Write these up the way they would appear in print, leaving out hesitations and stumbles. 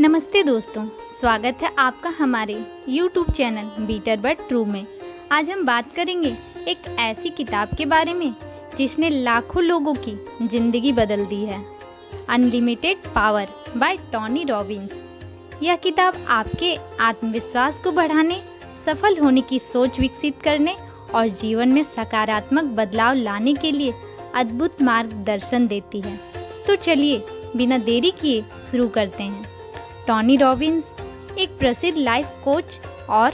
नमस्ते दोस्तों, स्वागत है आपका हमारे YouTube channel better but true में। आज हम बात करेंगे एक ऐसी किताब के बारे में जिसने लाखों लोगों की जिंदगी बदल दी है। Unlimited power bye Tony Robbins. यह किताब आपके आत्मविश्वास को बढ़ाने, सफल होने की सोच विकसित करने और जीवन में सकारात्मक बदलाव लाने के लिए अद्भुत मार्गदर्शन देती है। तो चलिए बिना देरी किए शुरू करते हैं। टोनी रॉबिन्स एक प्रसिद्ध लाइफ कोच और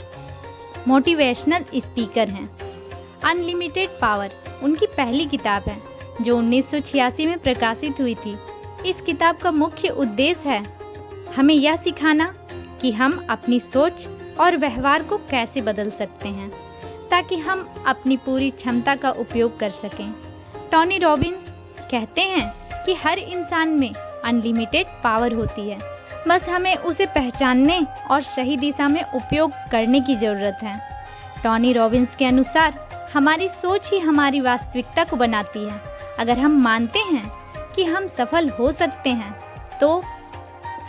मोटिवेशनल स्पीकर हैं। अनलिमिटेड पावर उनकी पहली किताब है जो 1986 में प्रकाशित हुई थी। इस किताब का मुख्य उद्देश्य है हमें यह सिखाना कि हम अपनी सोच और व्यवहार को कैसे बदल सकते हैं ताकि हम अपनी पूरी क्षमता का उपयोग कर सकें। टोनी रॉबिन्स कहते हैं कि हर इंसान में अनलिमिटेड पावर होती है, बस हमें उसे पहचानने और सही दिशा में उपयोग करने की ज़रूरत है। टोनी रॉबिन्स के अनुसार हमारी सोच ही हमारी वास्तविकता को बनाती है। अगर हम मानते हैं कि हम सफल हो सकते हैं तो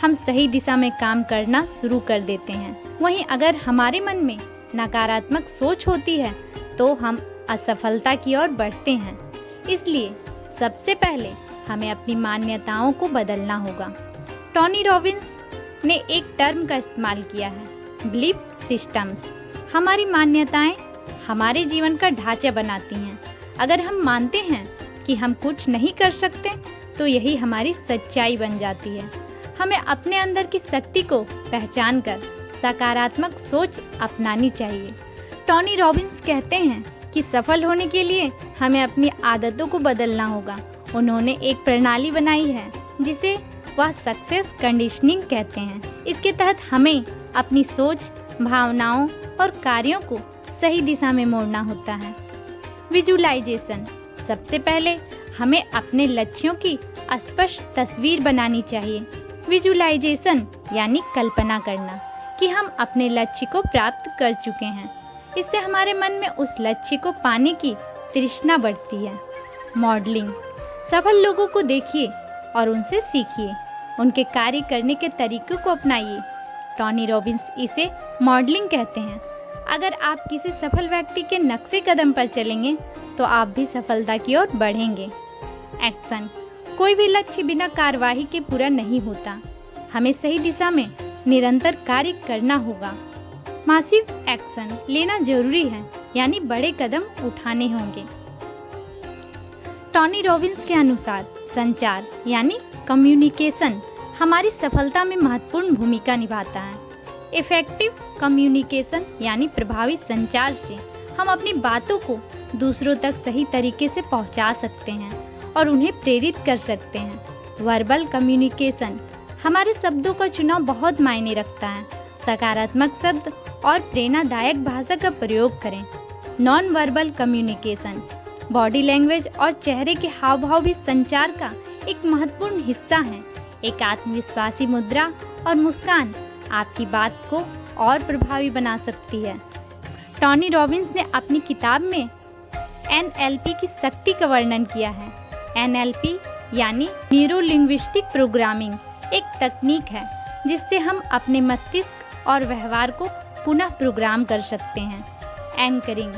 हम सही दिशा में काम करना शुरू कर देते हैं। वहीं अगर हमारे मन में नकारात्मक सोच होती है तो हम असफलता की ओर बढ़ते हैं। इसलिए सबसे पहले हमें अपनी मान्यताओं को बदलना होगा। टोनी रॉबिन्स ने एक टर्म का इस्तेमाल किया है, बिलीफ सिस्टम्स। हमारी मान्यताएं हमारे जीवन का ढांचा बनाती हैं। अगर हम मानते हैं कि हम कुछ नहीं कर सकते तो यही हमारी सच्चाई बन जाती है। हमें अपने अंदर की शक्ति को पहचान कर सकारात्मक सोच अपनानी चाहिए। टोनी रॉबिन्स कहते हैं कि सफल होने के लिए हमें अपनी आदतों को बदलना होगा। उन्होंने एक प्रणाली बनाई है जिसे वह सक्सेस कंडीशनिंग कहते हैं। इसके तहत हमें अपनी सोच, भावनाओं और कार्यों को सही दिशा में मोड़ना होता है। विजुअलाइजेशन। सबसे पहले हमें अपने लक्ष्यों की स्पष्ट तस्वीर बनानी चाहिए। विजुअलाइजेशन यानी कल्पना करना कि हम अपने लक्ष्य को प्राप्त कर चुके हैं। इससे हमारे मन में उस लक्ष्य को पाने की तृष्णा बढ़ती है। मॉडलिंग। सफल लोगों को देखिए और उनसे सीखिए, उनके कार्य करने के तरीकों को अपनाइए। टोनी रॉबिन्स इसे मॉडलिंग कहते हैं। अगर आप किसी सफल व्यक्ति के नक्शे कदम पर चलेंगे तो आप भी सफलता की ओर बढ़ेंगे। एक्शन। कोई भी लक्ष्य बिना कार्यवाही के पूरा नहीं होता। हमें सही दिशा में निरंतर कार्य करना होगा। मासिव एक्शन लेना जरूरी है, यानी बड़े कदम उठाने होंगे। टोनी रॉबिन्स के अनुसार संचार यानी कम्युनिकेशन हमारी सफलता में महत्वपूर्ण भूमिका निभाता है। इफेक्टिव कम्युनिकेशन यानी प्रभावी संचार से हम अपनी बातों को दूसरों तक सही तरीके से पहुंचा सकते हैं और उन्हें प्रेरित कर सकते हैं। Verbal communication. हमारे शब्दों का चुनाव बहुत मायने रखता है। सकारात्मक शब्द और प्रेरणादायक भाषा का प्रयोग करें। Non verbal communication. Body language और चेहरे के हाव भाव भी संचार का एक महत्वपूर्ण हिस्सा है। एक आत्मविश्वासी मुद्रा और मुस्कान आपकी बात को और प्रभावी बना सकती है। टोनी रॉबिन्स ने अपनी किताब में NLP की शक्ति का वर्णन किया है। NLP यानी न्यूरो लिंग्विस्टिक प्रोग्रामिंग एक तकनीक है जिससे हम अपने मस्तिष्क और व्यवहार को पुनः प्रोग्राम कर सकते हैं। एंकरिंग।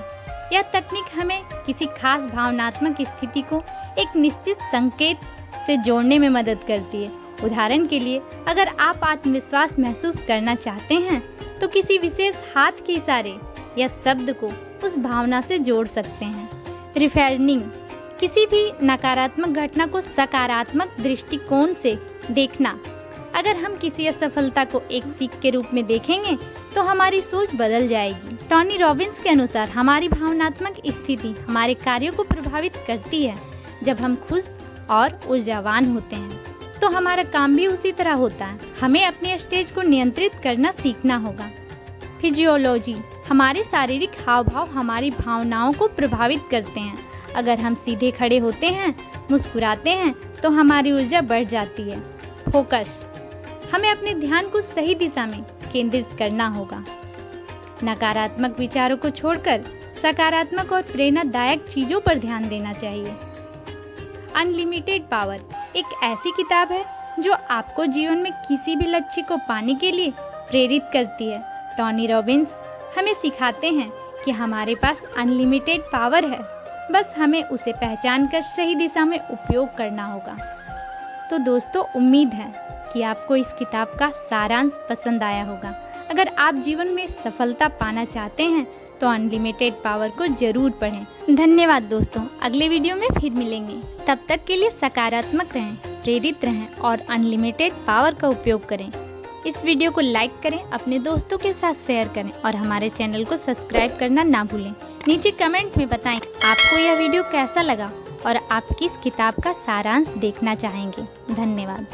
यह तकनीक हमें किसी खास भावनात्मक स्थिति को एक निश्चित संकेत से जोड़ने में मदद करती है। उदाहरण के लिए, अगर आप आत्मविश्वास महसूस करना चाहते हैं तो किसी विशेष हाथ के इशारे या शब्द को उस भावना से जोड़ सकते हैं। रिफ्रेमिंग। किसी भी नकारात्मक घटना को सकारात्मक दृष्टिकोण से देखना। अगर हम किसी असफलता को एक सीख के रूप में देखेंगे तो हमारी सोच बदल जाएगी। टोनी रॉबिन्स के अनुसार हमारी भावनात्मक स्थिति हमारे कार्यों को प्रभावित करती है। जब हम खुश और ऊर्जावान होते हैं तो हमारा काम भी उसी तरह होता है। हमें अपने स्टेज को नियंत्रित करना सीखना होगा। फिजियोलॉजी। हमारे शारीरिक हाव भाव हमारी भावनाओं को प्रभावित करते हैं। अगर हम सीधे खड़े होते हैं, मुस्कुराते हैं तो हमारी ऊर्जा बढ़ जाती है। फोकस। हमें अपने ध्यान को सही दिशा में केंद्रित करना होगा। नकारात्मक विचारों को छोड़कर सकारात्मक और प्रेरणादायक चीजों पर ध्यान देना चाहिए। अनलिमिटेड पावर एक ऐसी किताब है जो आपको जीवन में किसी भी लक्ष्य को पाने के लिए प्रेरित करती है। टोनी रॉबिन्स हमें सिखाते हैं कि हमारे पास अनलिमिटेड पावर है, बस हमें उसे पहचान कर सही दिशा में उपयोग करना होगा। तो दोस्तों, उम्मीद है कि आपको इस किताब का सारांश पसंद आया होगा। अगर आप जीवन में सफलता पाना चाहते हैं तो अनलिमिटेड पावर को जरूर पढ़ें। धन्यवाद दोस्तों, अगले वीडियो में फिर मिलेंगे। तब तक के लिए सकारात्मक रहें, प्रेरित रहें और अनलिमिटेड पावर का उपयोग करें। इस वीडियो को लाइक करें, अपने दोस्तों के साथ शेयर करें और हमारे चैनल को सब्सक्राइब करना ना भूलें। नीचे कमेंट में बताएं आपको यह वीडियो कैसा लगा और आप किस किताब का सारांश देखना चाहेंगे। धन्यवाद।